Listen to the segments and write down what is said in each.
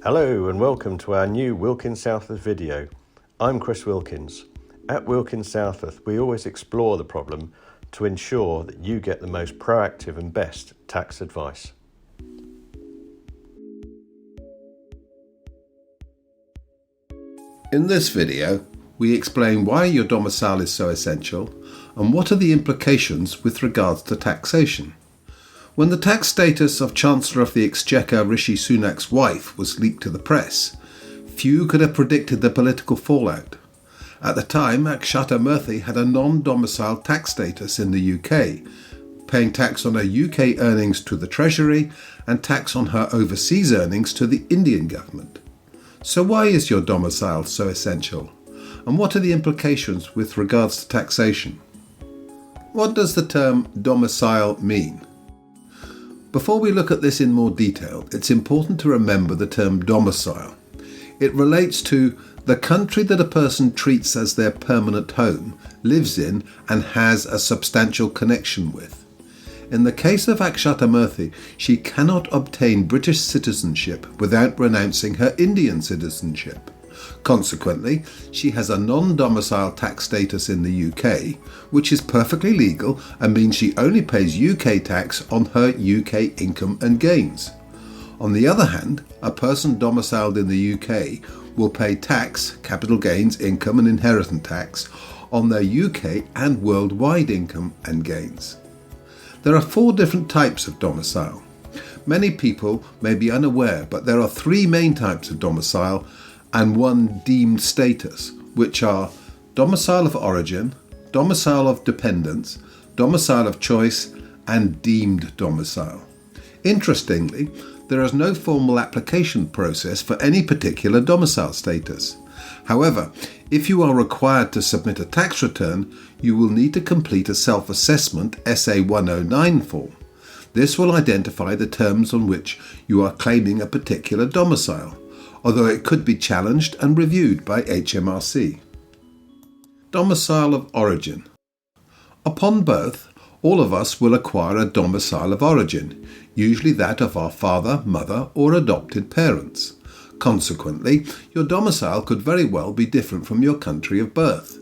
Hello and welcome to our new Wilkins Southworth video. I'm Chris Wilkins. At Wilkins Southworth, we always explore the problem to ensure that you get the most proactive and best tax advice. In this video, we explain why your domicile is so essential and what are the implications with regards to taxation. When the tax status of Chancellor of the Exchequer Rishi Sunak's wife was leaked to the press, few could have predicted the political fallout. At the time, Akshata Murthy had a non-domicile tax status in the UK, paying tax on her UK earnings to the Treasury and tax on her overseas earnings to the Indian government. So why is your domicile so essential? And what are the implications with regards to taxation? What does the term domicile mean? Before we look at this in more detail, it's important to remember the term domicile. It relates to the country that a person treats as their permanent home, lives in, and has a substantial connection with. In the case of Akshata Murthy, she cannot obtain British citizenship without renouncing her Indian citizenship. Consequently, she has a non-domicile tax status in the UK, which is perfectly legal and means she only pays UK tax on her UK income and gains. On the other hand, a person domiciled in the UK will pay tax, capital gains, income and inheritance tax on their UK and worldwide income and gains. There are 4 different types of domicile. Many people may be unaware, but there are 3 main types of domicile and 1 deemed status, which are Domicile of Origin, Domicile of Dependence, Domicile of Choice, and Deemed Domicile. Interestingly, there is no formal application process for any particular domicile status. However, if you are required to submit a tax return, you will need to complete a self-assessment SA 109 form. This will identify the terms on which you are claiming a particular domicile, although it could be challenged and reviewed by HMRC. Domicile of Origin. Upon birth, all of us will acquire a domicile of origin, usually that of our father, mother, or adopted parents. Consequently, your domicile could very well be different from your country of birth.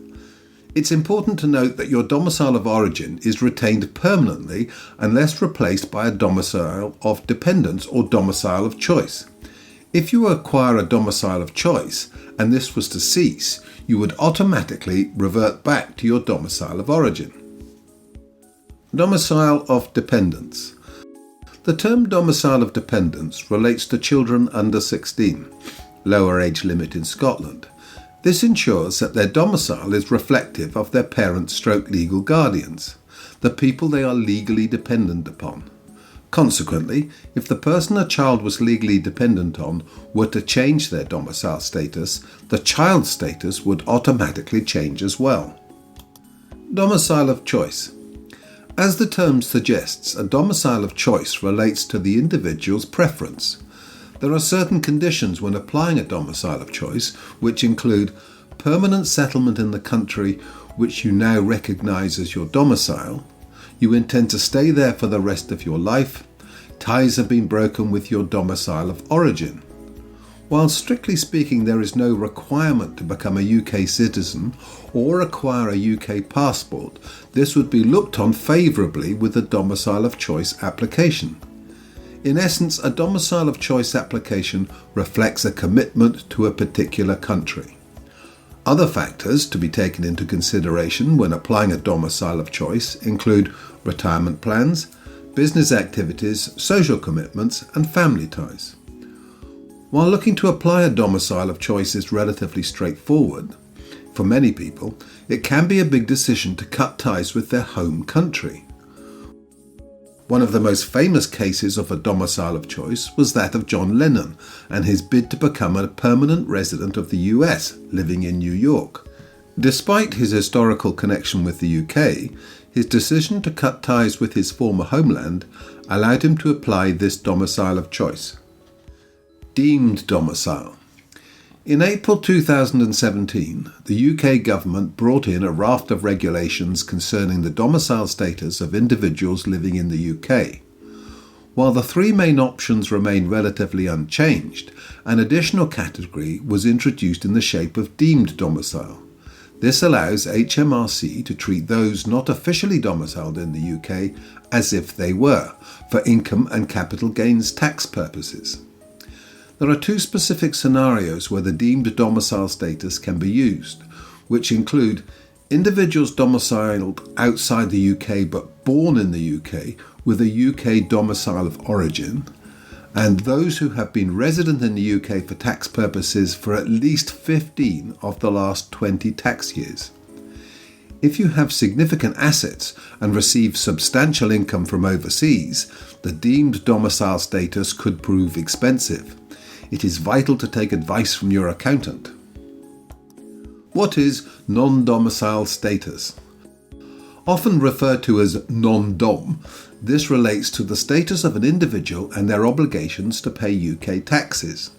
It's important to note that your domicile of origin is retained permanently unless replaced by a domicile of dependence or domicile of choice. If you acquire a domicile of choice and this was to cease, you would automatically revert back to your domicile of origin. Domicile of Dependence. The term domicile of dependence relates to children under 16, lower age limit in Scotland. This ensures that their domicile is reflective of their parents/legal guardians, the people they are legally dependent upon. Consequently, if the person a child was legally dependent on were to change their domicile status, the child's status would automatically change as well. Domicile of Choice. As the term suggests, a domicile of choice relates to the individual's preference. There are certain conditions when applying a domicile of choice, which include permanent settlement in the country which you now recognise as your domicile, you intend to stay there for the rest of your life, ties have been broken with your domicile of origin. While strictly speaking there is no requirement to become a UK citizen or acquire a UK passport, this would be looked on favourably with a domicile of choice application. In essence, a domicile of choice application reflects a commitment to a particular country. Other factors to be taken into consideration when applying a domicile of choice include retirement plans, business activities, social commitments, and family ties. While looking to apply a domicile of choice is relatively straightforward, for many people, it can be a big decision to cut ties with their home country. One of the most famous cases of a domicile of choice was that of John Lennon and his bid to become a permanent resident of the US, living in New York. Despite his historical connection with the UK, his decision to cut ties with his former homeland allowed him to apply this domicile of choice. Deemed domicile. In April 2017, the UK government brought in a raft of regulations concerning the domicile status of individuals living in the UK. While the three main options remain relatively unchanged, an additional category was introduced in the shape of deemed domicile. This allows HMRC to treat those not officially domiciled in the UK as if they were, for income and capital gains tax purposes. There are two specific scenarios where the deemed domicile status can be used, which include individuals domiciled outside the UK but born in the UK with a UK domicile of origin, and those who have been resident in the UK for tax purposes for at least 15 of the last 20 tax years. If you have significant assets and receive substantial income from overseas, the deemed domicile status could prove expensive. It is vital to take advice from your accountant. What is non-domicile status? Often referred to as nondom, this relates to the status of an individual and their obligations to pay UK taxes.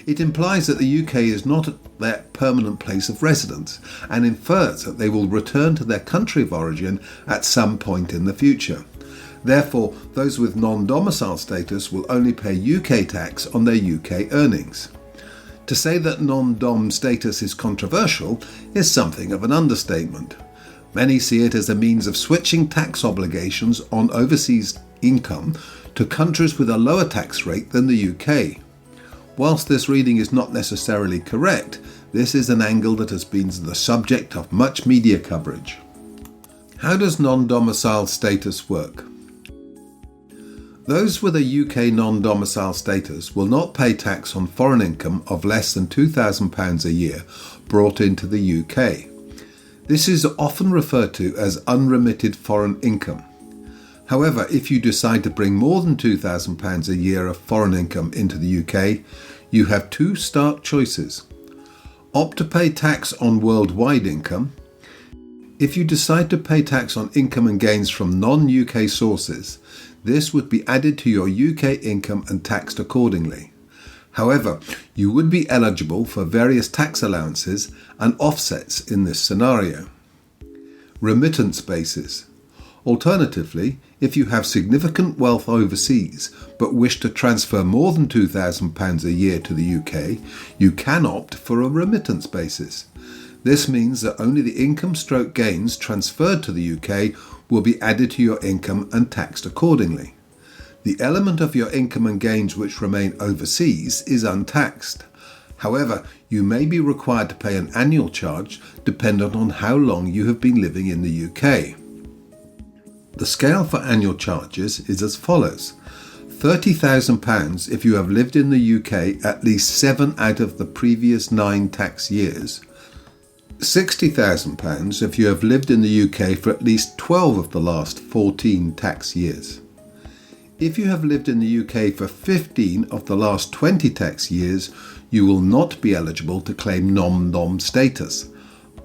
It implies that the UK is not their permanent place of residence and infers that they will return to their country of origin at some point in the future. Therefore, those with non-domicile status will only pay UK tax on their UK earnings. To say that non-dom status is controversial is something of an understatement. Many see it as a means of switching tax obligations on overseas income to countries with a lower tax rate than the UK. Whilst this reading is not necessarily correct, this is an angle that has been the subject of much media coverage. How does non-domicile status work? Those with a UK non-domicile status will not pay tax on foreign income of less than £2,000 a year brought into the UK. This is often referred to as unremitted foreign income. However, if you decide to bring more than £2,000 a year of foreign income into the UK, you have two stark choices. Opt to pay tax on worldwide income. If you decide to pay tax on income and gains from non-UK sources, this would be added to your UK income and taxed accordingly. However, you would be eligible for various tax allowances and offsets in this scenario. Remittance basis. Alternatively, if you have significant wealth overseas but wish to transfer more than £2,000 a year to the UK, you can opt for a remittance basis. This means that only the income/gains transferred to the UK will be added to your income and taxed accordingly. The element of your income and gains which remain overseas is untaxed. However, you may be required to pay an annual charge dependent on how long you have been living in the UK. The scale for annual charges is as follows: £30,000 if you have lived in the UK at least 7 out of the previous 9 tax years, £60,000 if you have lived in the UK for at least 12 of the last 14 tax years. If you have lived in the UK for 15 of the last 20 tax years, you will not be eligible to claim non-dom status.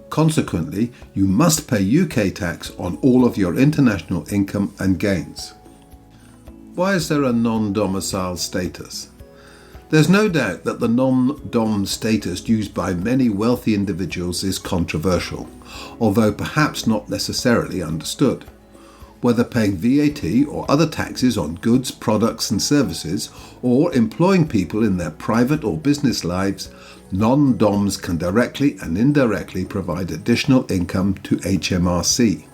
Consequently, you must pay UK tax on all of your international income and gains. Why is there a non-domicile status? There's no doubt that the non-dom status used by many wealthy individuals is controversial, although perhaps not necessarily understood. Whether paying VAT or other taxes on goods, products and services, or employing people in their private or business lives, non-doms can directly and indirectly provide additional income to HMRC.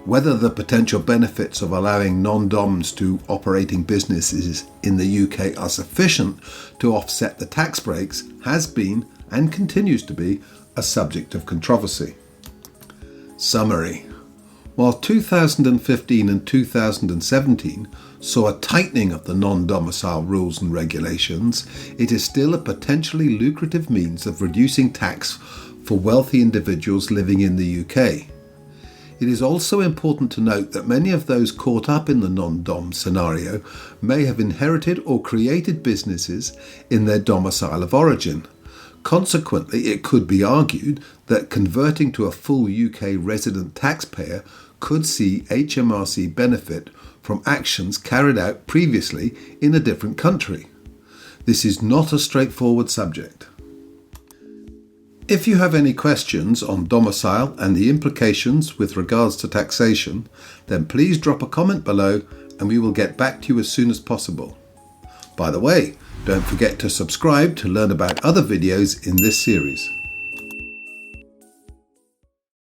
Whether the potential benefits of allowing non-doms to operating businesses in the UK are sufficient to offset the tax breaks has been, and continues to be, a subject of controversy. Summary. While 2015 and 2017 saw a tightening of the non-domicile rules and regulations, it is still a potentially lucrative means of reducing tax for wealthy individuals living in the UK. It is also important to note that many of those caught up in the non-dom scenario may have inherited or created businesses in their domicile of origin. Consequently, it could be argued that converting to a full UK resident taxpayer could see HMRC benefit from actions carried out previously in a different country. This is not a straightforward subject. If you have any questions on domicile and the implications with regards to taxation, then please drop a comment below and we will get back to you as soon as possible. By the way, don't forget to subscribe to learn about other videos in this series.